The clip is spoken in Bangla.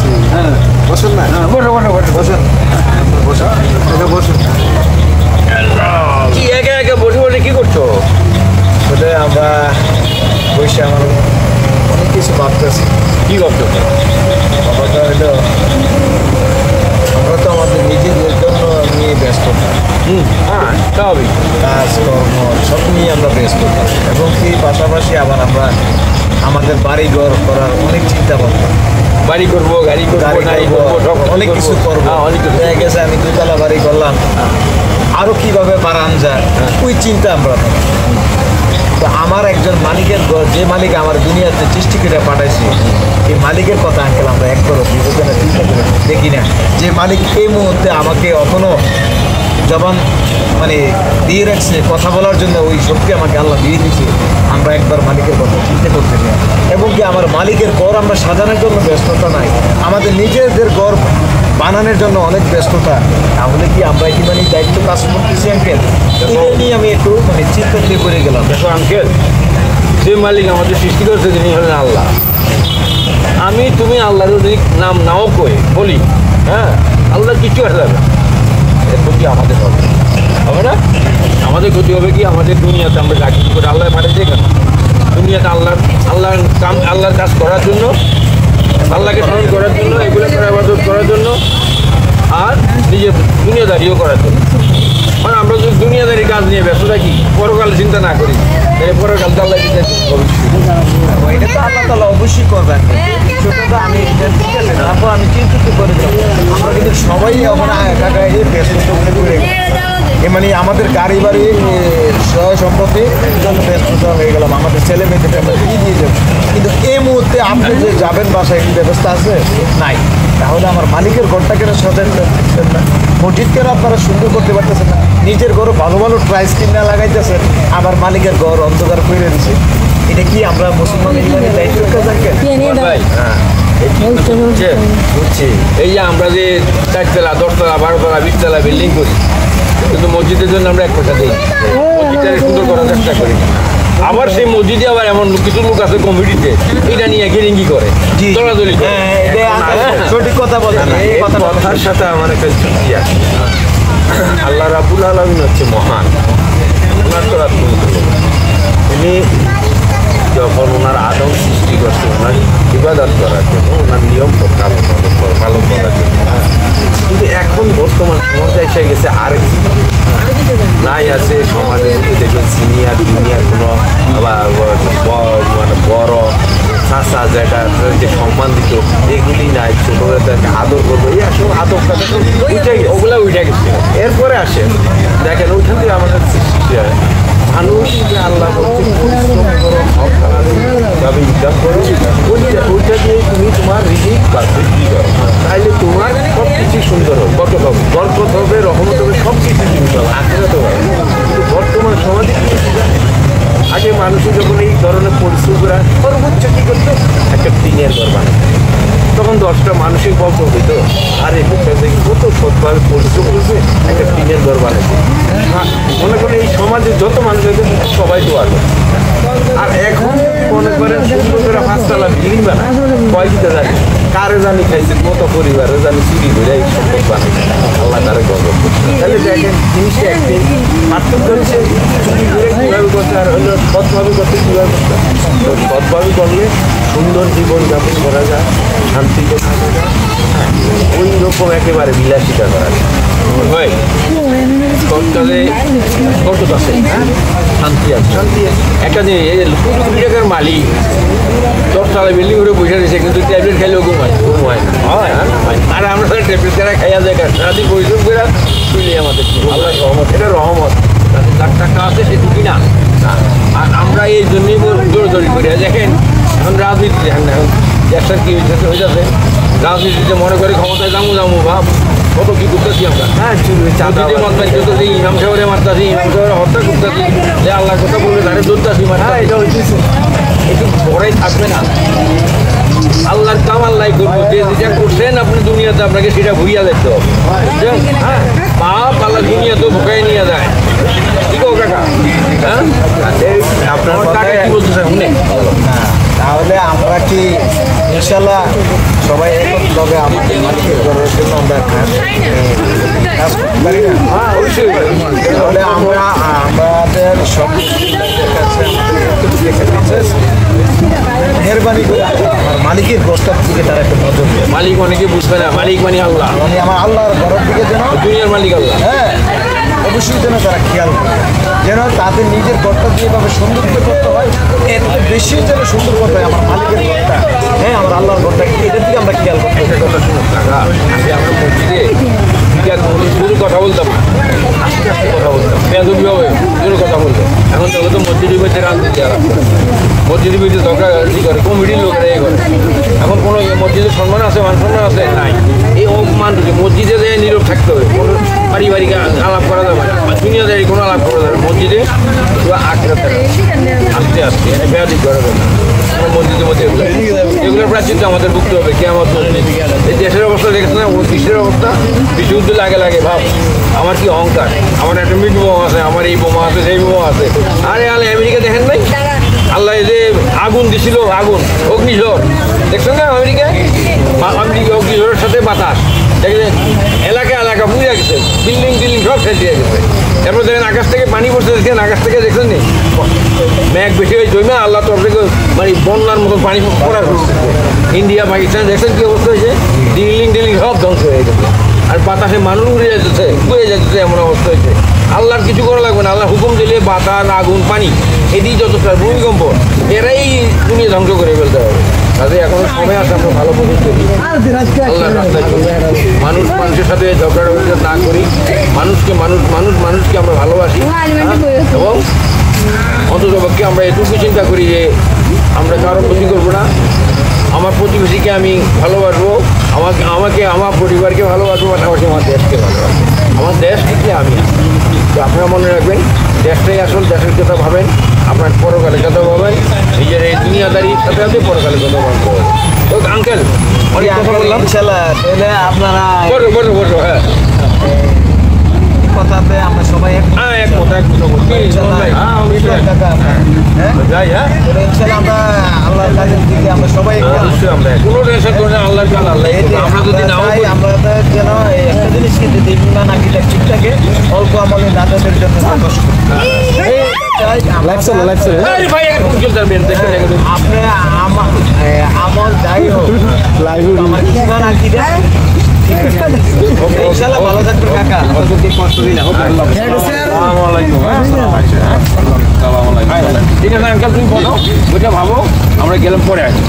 বসুন। হ্যাঁ বসুন না, বসো বসো বসো বসুন, বসুন এটা বসুন। কি একে একে বসে বসে কি করছো? আসলে আমরা বসে আমার অনেক কিছু ভাবতেছি। কি ভাবছো? ব্যাপারটা হলো আমরা তো আমাদের নিজেদের জন্য নিয়ে ব্যস্ত থাকি, হ্যাঁ স্বাভাবিক। কাজকর্ম সব নিয়ে আমরা ব্যস্ত থাকি, এবং কি পাশাপাশি আবার আমরা আমাদের বাড়ি ঘর করার অনেক চিন্তা ভাবনা, বাড়ি করবো, গাড়ি করবো, গাড়ি করবো, সব অনেক কিছু করবো। অনেক কিছু। দেখা গেছে আমি 2 তলা বাড়ি করলাম, আরো কিভাবে বাড়ানো যায় ওই চিন্তা আমরা করি। তো আমার একজন মালিকের যে মালিক আমার দুনিয়াতে সৃষ্টি করে পাঠাইছে, এই মালিকের কথা আঙ্কেল আমরা একবারও বিবেচনা চিন্তা করে দেখি না। যে মালিক এই মুহূর্তে আমাকে এখনো জবান মানে দিয়ে রাখছে কথা বলার জন্য, ওই শক্তি আমাকে আল্লাহ দিয়ে দিয়েছে, আমরা একবার মালিকের কথা চিন্তা করতে চাই। এবং কি আমার মালিকের ঘর আমরা সাজানোর জন্য ব্যস্ততা নাই, আমাদের নিজেদের ঘর বানানোর জন্য অনেক ব্যস্ততা। তাহলে কি আমরা কি মানে দায়িত্ব কাজ করতেছি আঙ্কেল? এটা নিয়ে আমি একটু মানে চিন্তা দিয়ে পড়ে গেলাম। দেখো আঙ্কেল, যে মালিক আমাদের সৃষ্টি করেছে তিনি হলেন আল্লাহ। তুমি আল্লাহর যদি নাম নাও কই বলি, হ্যাঁ আল্লাহ কিছু আসে যাবে, এরপর কি আমাদের হবে হবে না? আমাদের ক্ষতি হবে কি? আমাদের দুনিয়াতে আমরা যা কিছু করে আল্লাহ পাঠাচ্ছি কেন? দুনিয়াতে আল্লাহর কাজ করার জন্য, আল্লাহকে স্মরণ করার জন্য, এগুলো করে ইবাদত করার জন্য, আর নিজের দুনিয়াদারিও করার জন্য। মানে আমরা যদি দুনিয়াদারি কাজ নিয়ে ব্যস্ত থাকি, পরকাল চিন্তা না করি, তাহলে পরকাল তো আল্লাহ চিন্তা এটা তো আল্লাহ তাআলা অবশ্যই করবেন, সেটা তো আমি ঠিক আছে, তারপর আমি চিন্তিত করে যাবো। আমরা কিন্তু সবাই কাকা এই ব্যস্ততা করে মানে আমাদের গাড়ি বাড়ি সয় সম্পত্তি জন্য ব্যস্ততা হয়ে গেলাম, আমাদের ছেলে মেয়েদেরকে আমরা কি দিয়ে যাবো। কিন্তু এই মুহূর্তে আপনি যে যাবেন বাসায় কি ব্যবস্থা আছে? নাই। তাহলে আমার মালিকের ঘরটা কেন সাজাতে পারতেছেন না? মসজিদ কেন আপনারা সুন্দর করতে পারতেছেন না? নিজের ঘরও ভালো ভালো প্রাইস কিনে লাগাইতেছেন, আবার মালিকের ঘর অন্ধকার করে দিচ্ছে। এটা কি আমরা মুসলমান ইমানের দায়িত্ব থাকেন? ভাই হ্যাঁ বুঝছি। এই যে আমরা যে 4 তলা 10 তলা 12 তলা 20 তলা বিল্ডিং করি, কিন্তু মসজিদের জন্য আমরা 1 পয়সা দিই, মসজিদটাকে সুন্দর করার চেষ্টা করি। আবার সেই মসজিদে আবার এমন কিছু লোক আছে কমিটিতে এটা নিয়ে গেরিঙ্গি করে, দৌড়াদৌড়ি করে। সঠিক কথা বলেন, এই কথার সাথে আমার একটা যুক্তি আছে। আল্লাহ রাব্বুল আলামিন হচ্ছে মহান, ওনার তো আর কোনো তুলনা নেই। উনি যখন ওনার আদম সৃষ্টি করছে ওনার ইবাদত করার জন্য, ওনার নিয়ম পালন করার জন্য, কিন্তু এখন বর্তমান সমাজে এসে গেছে আরেক নাই আছে। সমাজের মধ্যে দেখবেন সিনিয়র জুনিয়র কোনো মানে বড় চাষা যেটা যে সম্মান দিত এগুলি নাই, ছোটবেলাকে আদর করবো, এই আসলে আদরটা উঠে গেছে, ওগুলো উঠে গেছে। এরপরে আসে দেখেন ওইখান থেকে আমাদের সৃষ্টি হয় মানুষ যে আল্লাহ বলছে পরিশ্রম করো, হক হালালভাবে ইনকাম করো, ওইটা দিয়ে তুমি তোমার রিজিক বা বৃদ্ধি করো, তাইলে তোমার সব কিছু সুন্দর হবে, বরকত হবে, রহমত হবে, সব কিছু জিনিস হবে, আখেরাতেও হবে। কিন্তু বর্তমান সমাজে আগে মানুষের যখন এই ধরনের পরিশ্রম করা সর্বোচ্চ কী করতো, একটা টিনের ঘর বানাতো, তখন 10টা মানুষই বলতে হইতো আরে কত সৎভাবে পরিশ্রম করছে, একটা টিনের ঘর বানাইছে। মনে করেন এই সমাজে যত মানুষ হয়েছে সবাই তো আলো। আর এখন মনে করেন সুন্দর করে 5 তলা বিল্ডিং বানায়, কয় দিতে জানি কারে জানি খাইছে, কত পরিবারে জানি চুরি করে এই সম্পদ বানাইছে, আল্লাহ তারা গর্ব। তাহলে দেখেন জিনিসটা একদিন পার্থক্য হচ্ছে চুরি করে কীভাবে করতে, আর হলো সৎভাবে করতে কীভাবে করতে। সৎভাবে করলে সুন্দর জীবনযাপন করা যায়, শান্তিতে থাকা যায়, ওই রকম একেবারে বিলাসিতা করা যায়। ভাই সরকারে কত আছে, শান্তি আছে, শান্তি আছে। একটা জিনিস, এই যে কোটি টাকার মালিক 10 তলা বিল্ডিং করে বসে রয়েছে, কিন্তু ট্যাবলেট খাইলেও ঘুমায় না হয়। আর আমরা ট্যাবলেট ছাড়া খাইয়া যায়, সারাদিন পরিশ্রম করে তুলি আমাদের আল্লাহ রহমত, এটা রহমত। যার টাকা আছে সে ঢুকি না। আর আমরা এই জন্যই দৌড়দৌড়ি করি। দেখেন এখন রাজনীতি দেখেন না, এখন দেশটার কি হয়ে যাচ্ছে, রাজনীতিতে মনে করি ক্ষমতায় যাবো ভাব কত কি করতেছি আমরা। হ্যাঁ চুরি চাঁদাবাজি করতেছি, ইমাম সাহেবের মারতেছি, ইমাম সাহেবের হত্যা করতেছি, যে আল্লাহর কথা বলবে তারে ধরতেছি, এটা হইতেছে একটু বড়াই থাকবে না। আল্লাহর কাম আল্লাহ করবো, যে যেটা করছেন আপনি দুনিয়াতে আপনাকে সেটা ভুইয়া দেখতে হবে। বুঝছেন? হ্যাঁ পাপ আল্লাহ দুনিয়াতে ঢুকাই নিয়ে যায়। ঠিক আছে কাকা? হ্যাঁ আপনার টাকা কি বলতেছে শুনে? তাহলে আমরা কি ইনশাল্লাহ সবাই একত্রে আমাদের মালিকের ঘরের জন্য আমরা কাজ করতে পারি না। অবশ্যই তাহলে আমাদের সব কাছে মেহরবানি করে আমার মালিকের গোষ্ঠীর দিকে তারা একটু নজর দেয়। মালিক অনেকে বুঝবে না, মালিক মানে আল্লাহ, মানে আমার আল্লাহর ঘরের দিকে যেন দুনিয়ার মালিক আল্লাহ। হ্যাঁ অবশ্যই যেন তারা খেয়াল করে, যেন তাদের নিজের ঘরটা যেভাবে সুন্দর করতে হয় এর থেকে বেশি যেন সুন্দর করতে হয় আমার মালিকের ঘরটা। হ্যাঁ আমার আল্লাহর ঘরটা এটার দিকে আমরা খেয়াল করতে একটা কথা শুনুন কাকা, আগে আমরা মসজিদে জোরে কথা বলতাম না, আস্তে আস্তে কথা বলতাম, বেয়াদবি হবে জোরে কথা বলতো। এখন তো মসজিদের মধ্যে রাজনীতি আলাপ করে, মসজিদের মধ্যে দরকার করে, কমিটির লোকেরা এ করে। এখন কোনো মসজিদের সম্মান আছে, মান সম্মান আছে নাই, এই অপমান মসজিদে যেয়ে নীরব থাকতে হবে, কোনো পারিবারিক আলাপ করা যাবে না, দুনিয়াদারি কোনো আলাপ করা যাবে না। মসজিদে আখড়া থাকে আস্তে আস্তে বেয়াদবি করা যাবে না। মসজিদের মধ্যে এগুলোর প্রাচীন আমাদের ভুগতে হবে। কে আমার এই দেশের অবস্থা দেখেছে না, বিশ্বের অবস্থা, বিশুদ্ধ লাগে লাগে ভাব আমার কি অহংকার, আমার একটা মিট বোমা আছে, আমার এই বোমা আছে, সেই বোমা আছে। আরে আলে আমেরিকা দেখেন নাই, আল্লাহ যে আগুন দিছিল, আগুন অগ্নিঝড় দেখছেন না আমেরিকায়, আমেরিকা অগ্নিঝড়ের সাথে বাতাস দেখলেন, এলাকা এলাকা পুড়ে গেছে, বিল্ডিং টিল্ডিং সব শেষ হয়ে গেছে। এরপর দেখেন আকাশ থেকে পানি পড়ছে, দেখেন আকাশ থেকে দেখছেন নি মেঘ বেশি হয়ে জমে আল্লাহ তরফ থেকে মানে বন্যার মতো পানি পড়া করছে। ইন্ডিয়া পাকিস্তান দেখছেন কি অবস্থা হয়েছে, বিল্ডিং টিল্ডিং সব ধ্বংস হয়ে গেছে, আর বাতাসে মানুষ উড়ে যেতেছে, উড়ে যেতেছে, এমন অবস্থা হয়েছে। আল্লাহর কিছু করা লাগবে না, আল্লাহ হুকুম দিলে বাতাস আগুন পানি এদিকে যথেষ্ট, ভূমিকম্প এরাই দুনিয়া ধ্বংস করে ফেলতে হবে। তাদের এখনো সময় আছে, আমরা ভালো পথে চলি, আল্লাহর রাস্তায় চলি, মানুষ মানুষের সাথে ঝগড়া না করি, মানুষকে আমরা ভালোবাসি, এবং অন্ততপক্ষে আমরা এটুকু চিন্তা করি যে আমরা কারো ক্ষতি করবো না, আমার প্রতিবেশীকে আমি ভালোবাসবো, আমাকে আমার পরিবারকে ভালোবাসবো, পাশাপাশি আমার দেশকে ভালোবাসবো, আমার দেশ থেকে আমি। তো আপনারা মনে রাখবেন, দেশটাই আসল, দেশের কথা ভাবেন, আপনার পরকালের কথা ভাবেন, নিজের এই দুনিয়াদারির সাথে সাথে পরকালের কথা ভাবতে হবে। তো আঙ্কেল অনেক কথা বললাম, ইনশাল্লাহ তাহলে আপনারা বসো হ্যাঁ কথাতে আমরা সবাই একমত যাই, হ্যাঁ ইনশাল্লাহ আমরা আল্লাহর কাজের দিকে আমরা সবাই অবশ্যই আমরা কোনো টেনশন করি না, আল্লাহর কাজ আল্লাহ, আমরা যদি নাও করি, আমরা যেন একটা জিনিস কিন্তু ইমান আকিদা ঠিক থাকে, অল্প আমলে দাদাদের জন্য কষ্ট আরে ভাই একটু চলতে পারবেন, দেখতে দেখতে আপনি আমল যাই হোক আমার ইমান আকিদা ইনশাআল্লাহ ভালো থাকবেন কাকা, আপনাদেরকে কষ্ট দিই না। ঠিক আছে আঙ্কেল, তুমি বলো ওইটা ভাবো, আমরা গেলাম পরে আসি।